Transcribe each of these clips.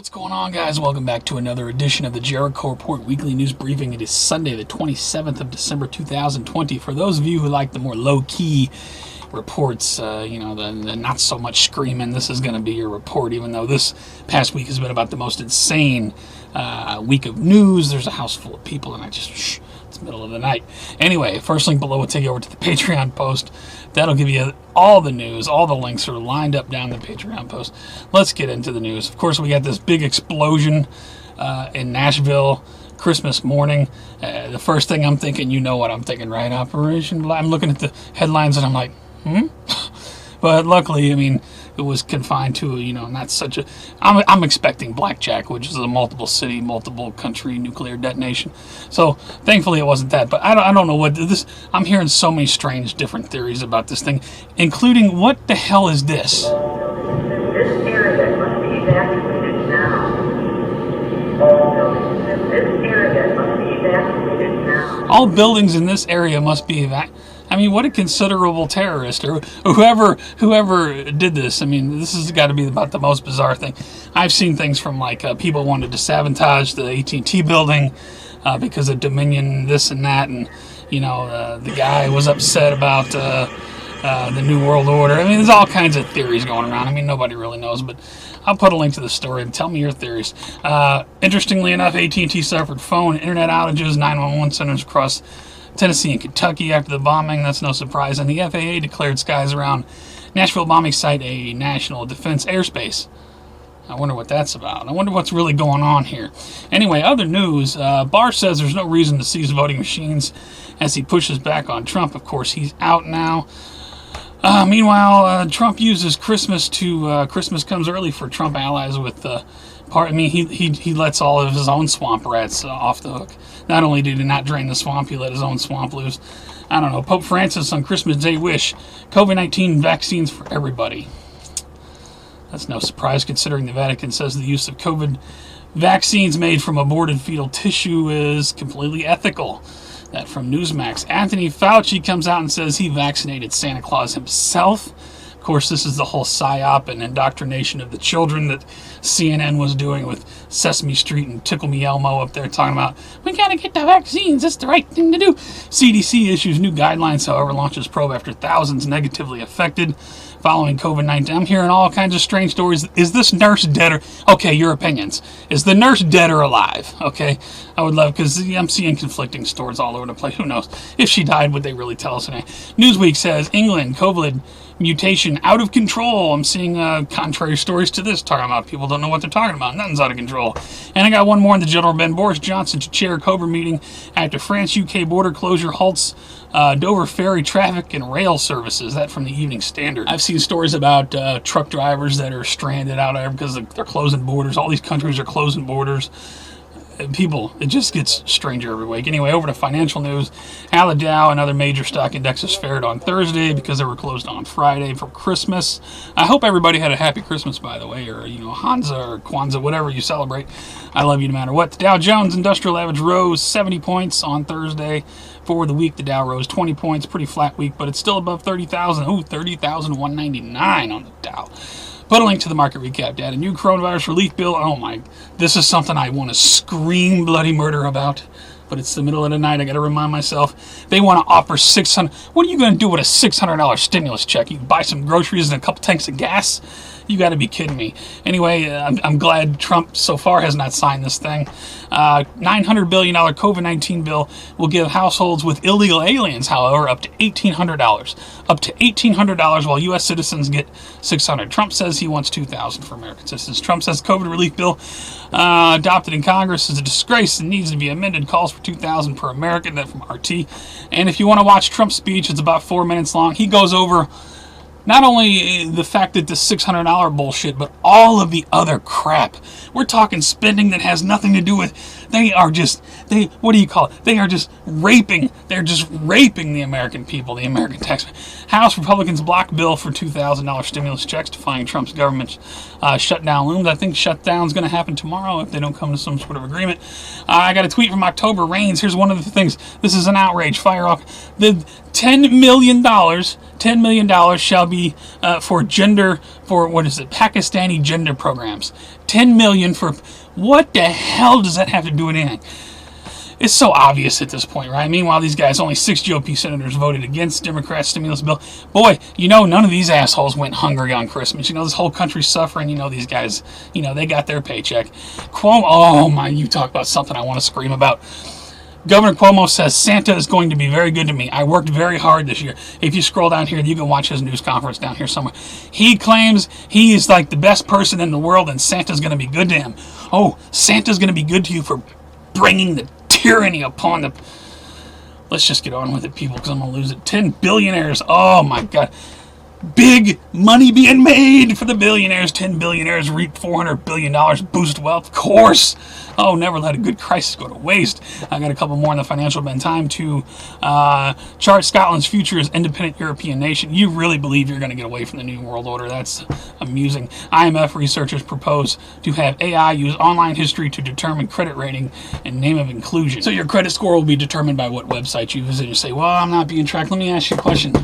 What's going on, guys? Welcome back to another edition of the Jericho Report Weekly News Briefing. It is Sunday, the 27th of December, 2020. For those of you who like the more low-key reports, the not so much screaming, this is going to be your report, even though this past week has been about the most insane week of news. There's a house full of people, and it's the middle of the night. Anyway, first link below will take you over to the Patreon post. That'll give you all the news. All the links are lined up down the Patreon post. Let's get into the news. Of course, we got this big explosion in Nashville Christmas morning. The first thing I'm thinking, you know what I'm thinking, right? Operation Black. I'm looking at the headlines and I'm like, But luckily, it was confined to, not such a... I'm expecting blackjack, which is a multiple city, multiple country nuclear detonation. So, thankfully, it wasn't that. But I don't know what this... I'm hearing so many strange different theories about this thing, including, what the hell is this? This area must be evacuated now. This area must be evacuated now. All buildings in this area must be evacuated. What a considerable terrorist, or whoever did this. This has got to be about the most bizarre thing. I've seen things from people wanted to sabotage the AT&T building because of Dominion, this and that, and the guy was upset about the New World Order. There's all kinds of theories going around. Nobody really knows, but I'll put a link to the story and tell me your theories. Interestingly enough, AT&T suffered phone and internet outages, 911 centers across Tennessee and Kentucky after the bombing. That's no surprise. And the FAA declared skies around Nashville bombing site a national defense airspace. I wonder what that's about. I wonder what's really going on here. Anyway, other news. Barr says there's no reason to seize voting machines as he pushes back on Trump. Of course, he's out now. Meanwhile, Trump uses Christmas to... Christmas comes early for Trump allies with... he lets all of his own swamp rats off the hook. Not only did he not drain the swamp, he let his own swamp loose. I don't know. Pope Francis on Christmas Day wish COVID-19 vaccines for everybody. That's no surprise considering the Vatican says the use of COVID vaccines made from aborted fetal tissue is completely ethical. That from Newsmax. Anthony Fauci comes out and says he vaccinated Santa Claus himself. Of course, this is the whole psyop and indoctrination of the children that CNN was doing with Sesame Street and Tickle Me Elmo up there talking about, we gotta get the vaccines, it's the right thing to do. CDC issues new guidelines, however, launches probe after thousands negatively affected following COVID-19. I'm hearing all kinds of strange stories. Is this nurse dead or... Okay, your opinions. Is the nurse dead or alive? Okay, I would love, because I'm seeing conflicting stories all over the place. Who knows? If she died, would they really tell us anything? Newsweek says, England, COVID mutation out of control. I'm seeing contrary stories to this, talking about people don't know what they're talking about. Nothing's out of control. And I got one more in the general Ben. Boris Johnson to chair COBRA meeting after France-UK border closure halts Dover ferry traffic and rail services. That from the Evening Standard. I've seen stories about truck drivers that are stranded out there because they're closing borders. All these countries are closing borders. People, it just gets stranger every week. Anyway, over to financial news. The Dow and other major stock indexes fared on Thursday because they were closed on Friday for Christmas. I hope everybody had a happy Christmas, by the way, or, Hanukkah or Kwanzaa, whatever you celebrate. I love you no matter what. The Dow Jones Industrial Average rose 70 points on Thursday. For the week, the Dow rose 20 points. Pretty flat week, but it's still above 30,000. Ooh, 30,199 on the Dow. Put a link to the market recap data. New coronavirus relief bill. Oh my, this is something I want to scream bloody murder about. But it's the middle of the night. I got to remind myself. They want to offer $600. What are you going to do with a $600 stimulus check? You can buy some groceries and a couple tanks of gas? You got to be kidding me. Anyway, I'm glad Trump so far has not signed this thing. $900 billion COVID-19 bill will give households with illegal aliens, however, up to $1,800. Up to $1,800 while U.S. citizens get $600. Trump says he wants $2,000 for American citizens. Trump says COVID relief bill adopted in Congress is a disgrace and needs to be amended. Calls for $2,000 per American. That from RT. And if you want to watch Trump's speech, it's about 4 minutes long. He goes over not only the fact that the $600 bullshit, but all of the other crap. We're talking spending that has nothing to do with... what do you call it? They are just raping. They're just raping the American people, the American taxpayer. House Republicans block bill for $2,000 stimulus checks, defying Trump's government shutdown looms. I think shutdown's going to happen tomorrow if they don't come to some sort of agreement. I got a tweet from October Reigns. Here's one of the things. This is an outrage. Fire off. The $10 million shall lobby for what is it, Pakistani gender programs. 10 million for, what the hell does that have to do with anything? It's so obvious at this point, right? Meanwhile, these guys, only 6 GOP senators voted against Democrats' stimulus bill. Boy, none of these assholes went hungry on Christmas. This whole country's suffering. These guys, they got their paycheck. Cuomo, oh my, you talk about something I want to scream about. Governor Cuomo says, Santa is going to be very good to me. I worked very hard this year. If you scroll down here, you can watch his news conference down here somewhere. He claims he is like the best person in the world and Santa's going to be good to him. Oh, Santa's going to be good to you for bringing the tyranny upon the... Let's just get on with it, people, because I'm going to lose it. 10 billionaires. Oh, my God. Big money being made for the billionaires. 10 billionaires reap $400 billion, boost wealth. Of course. Oh, never let a good crisis go to waste. I got a couple more in the Financial Bend. Time to chart Scotland's future as independent European nation. You really believe you're going to get away from the New World Order? That's amusing. IMF researchers propose to have AI use online history to determine credit rating and name of inclusion. So your credit score will be determined by what website you visit. You say, well, I'm not being tracked. Let me ask you a question.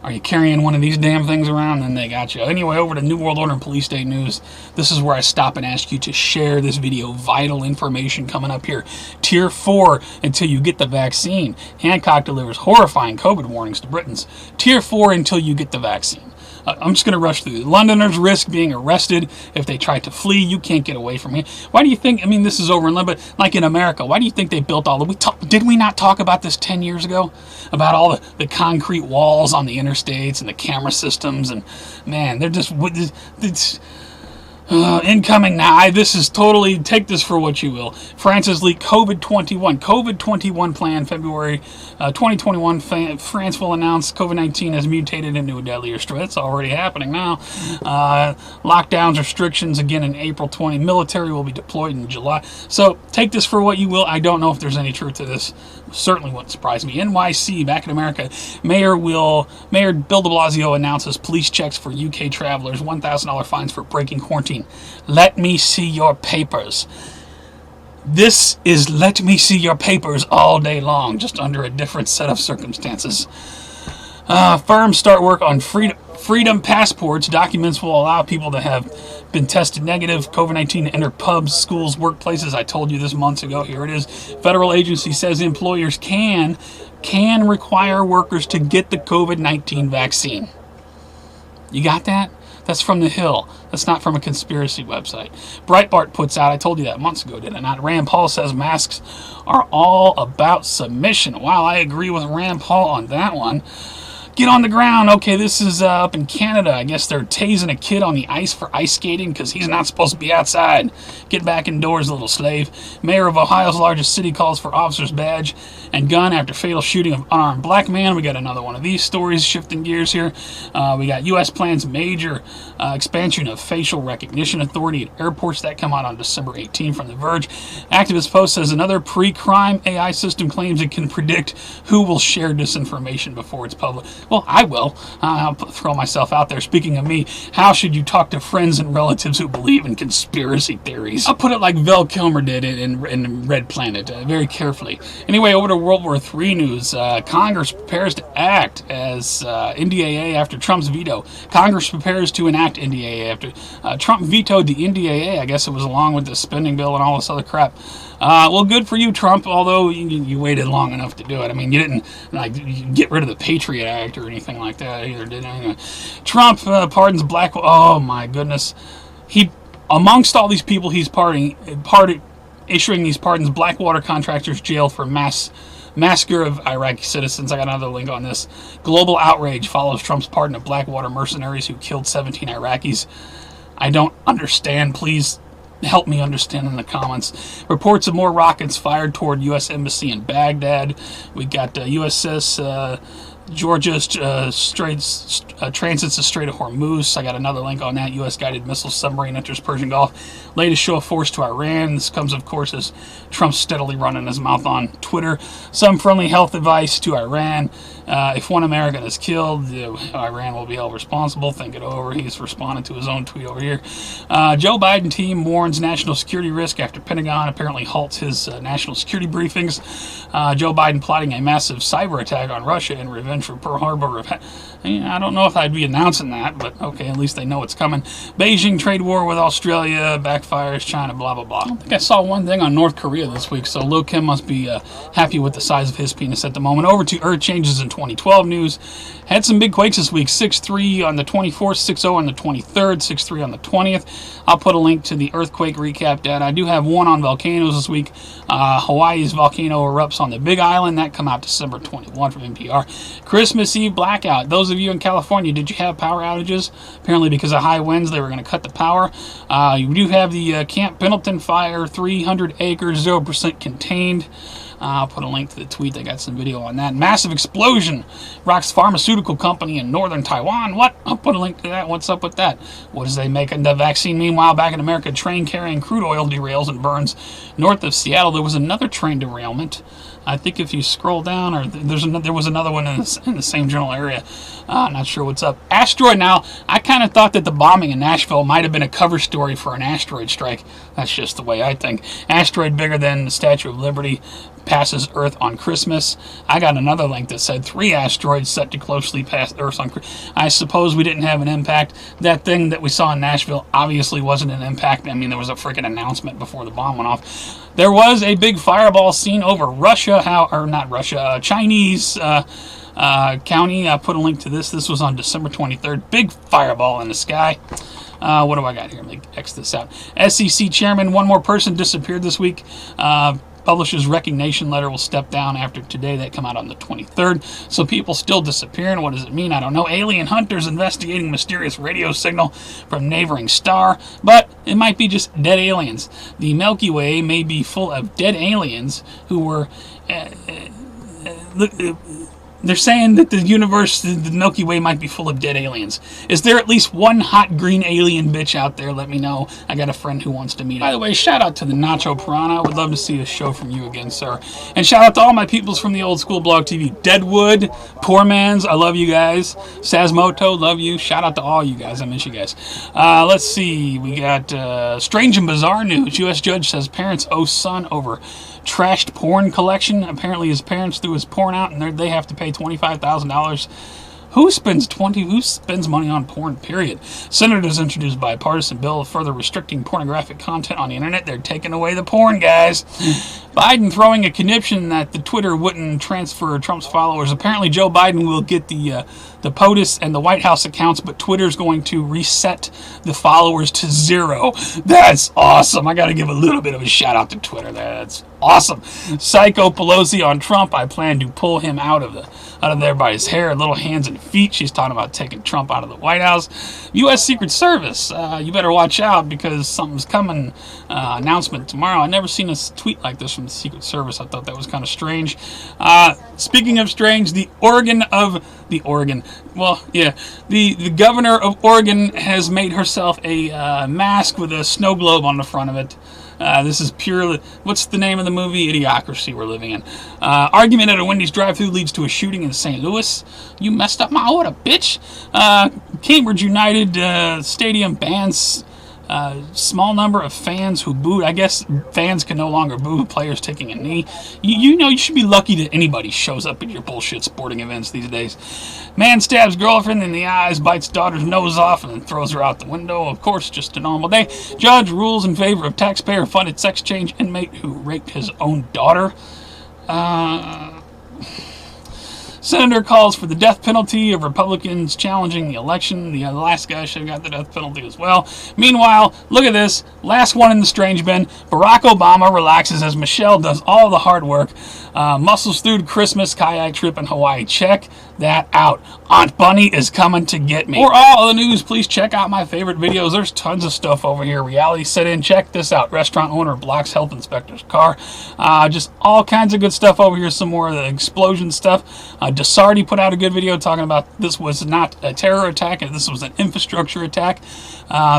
Are you carrying one of these damn things around? Then they got you. Anyway, over to New World Order and Police State News. This is where I stop and ask you to share this video. Vital information coming up here. Tier 4 until you get the vaccine. Hancock delivers horrifying COVID warnings to Britons. Tier 4 until you get the vaccine. I'm just going to rush through. Londoners risk being arrested if they try to flee. You can't get away from here. Why do you think, this is over in London, but like in America, why do you think they built all the... Did we not talk about this 10 years ago? About all the concrete walls on the interstates and the camera systems, and man, they're just... It's, incoming now. This is totally, take this for what you will. France has leaked COVID-21 plan February 2021. France will announce COVID-19 has mutated into a deadlier threat. It's already happening now. Lockdowns, restrictions again in April 20. Military will be deployed in July. So take this for what you will. I don't know if there's any truth to this. Certainly wouldn't surprise me. NYC, back in America, Mayor Bill de Blasio announces police checks for UK travelers, $1,000 fines for breaking quarantine. Let me see your papers. This is let me see your papers all day long, just under a different set of circumstances. Firms start work on freedom passports. Documents will allow people to have been tested negative COVID-19 to enter pubs, schools, workplaces. I told you this months ago. Here it is. Federal agency says employers can require workers to get the COVID-19 vaccine. You got that? That's from The Hill. That's not from a conspiracy website. Breitbart puts out, I told you that months ago, did I not? Rand Paul says masks are all about submission. Wow, I agree with Rand Paul on that one. Get on the ground. Okay, this is up in Canada. I guess they're tasing a kid on the ice for ice skating because he's not supposed to be outside. Get back indoors, little slave. Mayor of Ohio's largest city calls for officer's badge and gun after fatal shooting of unarmed black man. We got another one of these stories, shifting gears here. We got U.S. plans major expansion of facial recognition authority at airports. That come out on December 18 from The Verge. Activist Post says another pre-crime AI system claims it can predict who will share disinformation before it's public. Well, I will. I'll throw myself out there. Speaking of me, how should you talk to friends and relatives who believe in conspiracy theories? I'll put it like Val Kilmer did in Red Planet, very carefully. Anyway, over to World War III news. Congress prepares to act as NDAA after Trump's veto. Congress prepares to enact NDAA after Trump vetoed the NDAA. I guess it was along with the spending bill and all this other crap. Well, good for you, Trump, although you waited long enough to do it. You didn't get rid of the Patriot Act or anything like that either, did you? Trump pardons black... Oh, my goodness. Amongst all these people he's issuing these pardons, Blackwater contractors jailed for massacre of Iraqi citizens. I got another link on this. Global outrage follows Trump's pardon of Blackwater mercenaries who killed 17 Iraqis. I don't understand. Please help me understand in the comments. Reports of more rockets fired toward U.S. Embassy in Baghdad. We got USS Georgia transits the Strait of Hormuz. I got another link on that. U.S. guided missile submarine enters Persian Gulf. Latest show of force to Iran. This comes, of course, as Trump's steadily running his mouth on Twitter. Some friendly health advice to Iran. If one American is killed, Iran will be held responsible. Think it over. He's responded to his own tweet over here. Joe Biden team warns national security risk after Pentagon apparently halts his national security briefings. Joe Biden plotting a massive cyber attack on Russia in revenge revenge for Pearl Harbor. I don't know if I'd be announcing that, but okay, at least they know it's coming. Beijing trade war with Australia backfires, China, blah, blah, blah. I don't think I saw one thing on North Korea this week, so Lil Kim must be happy with the size of his penis at the moment. Over to Earth changes in 2012 news. Had some big quakes this week, 6.3 on the 24th, 6.0 on the 23rd, 6.3 on the 20th. I'll put a link to the earthquake recap data. I do have one on volcanoes this week. Hawaii's volcano erupts on the Big Island. That come out December 21 from NPR. Christmas Eve blackout. Those of you in California, did you have power outages? Apparently because of high winds, they were going to cut the power. You do have the Camp Pendleton fire, 300 acres, 0% contained. I'll put a link to the tweet. I got some video on that. Massive explosion rocks pharmaceutical company in northern Taiwan. What? I'll put a link to that. What's up with that? What is they making the vaccine? Meanwhile, back in America, train carrying crude oil derails and burns north of Seattle. There was another train derailment. I think if you scroll down, or there was another one in the same general area. Not sure what's up. Asteroid. Now, I kind of thought that the bombing in Nashville might have been a cover story for an asteroid strike. That's just the way I think. Asteroid bigger than the Statue of Liberty passes Earth on Christmas. I got another link that said 3 asteroids set to closely pass Earth on Christmas. I suppose we didn't have an impact. That thing that we saw in Nashville obviously wasn't an impact. I mean, there was a freaking announcement before the bomb went off. There was a big fireball seen over Russia, Chinese county. I put a link to this. This was on December 23rd. Big fireball in the sky. What do I got here? Let me X this out. SEC chairman, one more person disappeared this week. Publisher's resignation letter will step down after today. That come out on the 23rd. So people still disappearing. What does it mean? I don't know. Alien hunters investigating mysterious radio signal from neighboring star. But it might be just dead aliens. The Milky Way may be full of dead aliens who were... They're saying that the universe, the Milky Way, might be full of dead aliens. Is there at least one hot green alien bitch out there? Let me know. I got a friend who wants to meet. By the way, shout out to the Nacho Piranha. I would love to see a show from you again, sir. And shout out to all my peoples from the old school blog TV. Deadwood, Poor Man's, I love you guys. Sazmoto, love you. Shout out to all you guys. I miss you guys. Let's see. We got strange and bizarre news. U.S. judge says parents owe son over trashed porn collection. Apparently his parents threw his porn out and they have to pay $25,000. Who spends money on porn, period? Senators introduced bipartisan bill further restricting pornographic content on the internet. They're taking away the porn, guys. Biden throwing a conniption that the Twitter wouldn't transfer Trump's followers. Apparently Joe Biden will get the POTUS and the White House accounts, but Twitter's going to reset the followers to 0. That's awesome. I got to give a little bit of a shout out to Twitter. That's awesome. Psycho Pelosi on Trump. I plan to pull him out of there by his hair, little hands and feet. She's talking about taking Trump out of the White House. U.S. Secret Service. You better watch out because something's coming. Announcement tomorrow. I never seen a tweet like this from the Secret Service. I thought that was kind of strange. Speaking of strange, the governor of Oregon has made herself a mask with a snow globe on the front of it. This is purely, what's the name of the movie? Idiocracy we're living in. Argument at a Wendy's drive-thru leads to a shooting in St. Louis. You messed up my order, bitch. Cambridge United Stadium bans small number of fans who booed. I guess fans can no longer boo players taking a knee. You know, you should be lucky that anybody shows up at your bullshit sporting events these days. Man stabs girlfriend in the eyes, bites daughter's nose off, and then throws her out the window. Of course, just a normal day. Judge rules in favor of taxpayer-funded sex change inmate who raped his own daughter. Senator calls for the death penalty of Republicans challenging the election. The last guy should have got the death penalty as well. Meanwhile, look at this. Last one in the strange bin. Barack Obama relaxes as Michelle does all the hard work. Muscles through Christmas, kayak trip in Hawaii. Check that out. Aunt Bunny is coming to get me. For all the news, please check out my favorite videos. There's tons of stuff over here. Reality Set In. Check this out. Restaurant owner blocks health inspector's car. Just all kinds of good stuff over here. Some more of the explosion stuff. Desardi put out a good video talking about this was not a terror attack, and this was an infrastructure attack.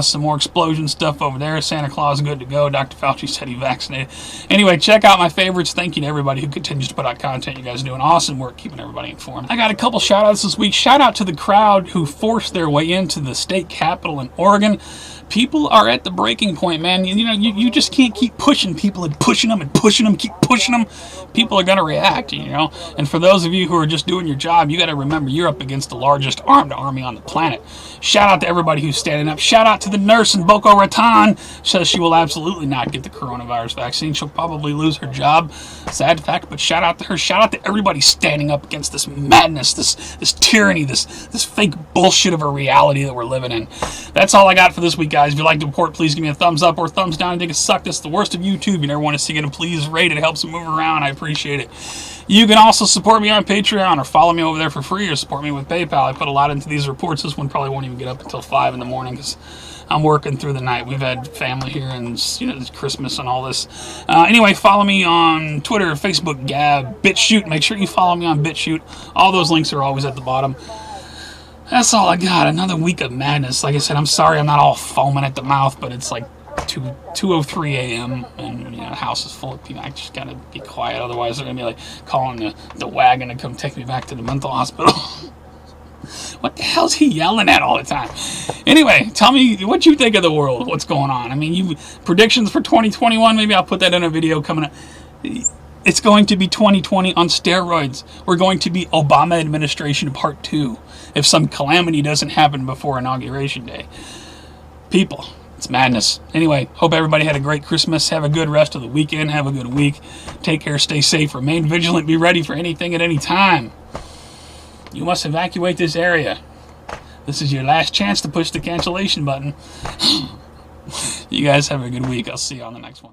Some more explosion stuff over there. Santa Claus good to go. Dr. Fauci said he vaccinated. Anyway, check out my favorites. Thank you to everybody who continues to put out content. You guys are doing awesome work keeping everybody informed. I got a couple shout outs this week. Shout out to the crowd who forced their way into the state capitol in Oregon. People are at the breaking point, man. You just can't keep pushing people and pushing them and pushing them, keep pushing them. People are going to react, And for those of you who are just doing your job, you got to remember you're up against the largest armed army on the planet. Shout out to everybody who's standing up. Shout out to the nurse in Boca Raton. Says she will absolutely not get the coronavirus vaccine. She'll probably lose her job. Sad fact, but shout out to her. Shout out to everybody standing up against this madness, this tyranny, this fake bullshit of a reality that we're living in. That's all I got for this week, guys. If you like the report, please give me a thumbs up or thumbs down and take a suck. That's the worst of YouTube. You never want to see it, please rate it. It helps it move around. I appreciate it. You can also support me on Patreon or follow me over there for free or support me with PayPal. I put a lot into these reports. This one probably won't even get up until 5 in the morning because I'm working through the night. We've had family here and it's Christmas and all this. Anyway, follow me on Twitter, Facebook, Gab, BitChute. Make sure you follow me on BitChute. All those links are always at the bottom. That's all I got. Another week of madness. Like I said, I'm sorry I'm not all foaming at the mouth, but it's like 2:03 a.m. and the house is full of people. I just gotta be quiet, otherwise they're gonna be like calling the wagon to come take me back to the mental hospital. What the hell's he yelling at all the time? Anyway, tell me what you think of the world. What's going on? I mean, predictions for 2021. Maybe I'll put that in a video coming up. It's going to be 2020 on steroids. We're going to be Obama administration part 2 if some calamity doesn't happen before Inauguration Day. People, it's madness. Anyway, hope everybody had a great Christmas. Have a good rest of the weekend. Have a good week. Take care. Stay safe. Remain vigilant. Be ready for anything at any time. You must evacuate this area. This is your last chance to push the cancellation button. You guys have a good week. I'll see you on the next one.